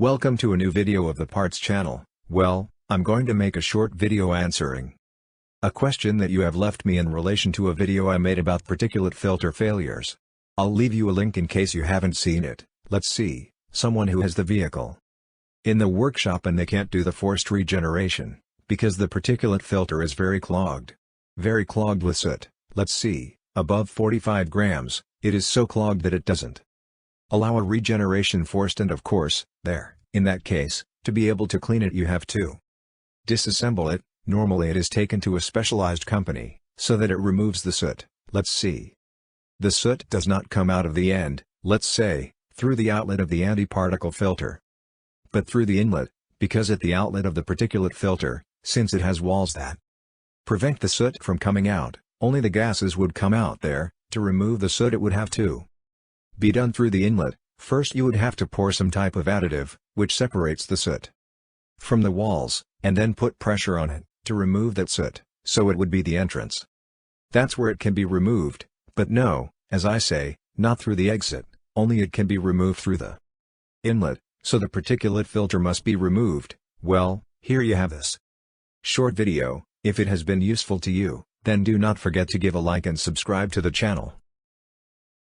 Welcome to a new video of the Parts channel. Well, I'm going to make a short video answering a question that you have left me in relation to a video I made about particulate filter failures. I'll leave you a link in case you haven't seen it. Let's see, someone who has the vehicle in the workshop and they can't do the forced regeneration, because the particulate filter is very clogged. Very clogged with soot. Let's see, above 45 grams, it is so clogged that it doesn't allow a regeneration forced, and of course, in that case, to be able to clean it you have to disassemble it. Normally it is taken to a specialized company, so that it removes the soot. Let's see. The soot does not come out of the end, let's say, through the outlet of the anti-particle filter, but through the inlet, because at the outlet of the particulate filter, since it has walls that prevent the soot from coming out, only the gases would come out there. To remove the soot it would have to be done through the inlet. First you would have to pour some type of additive, which separates the soot from the walls, and then put pressure on it, to remove that soot, so it would be the entrance. That's where it can be removed, but no, as I say, not through the exit, only it can be removed through the inlet, so the particulate filter must be removed. Well, here you have this short video. If it has been useful to you, then do not forget to give a like and subscribe to the channel.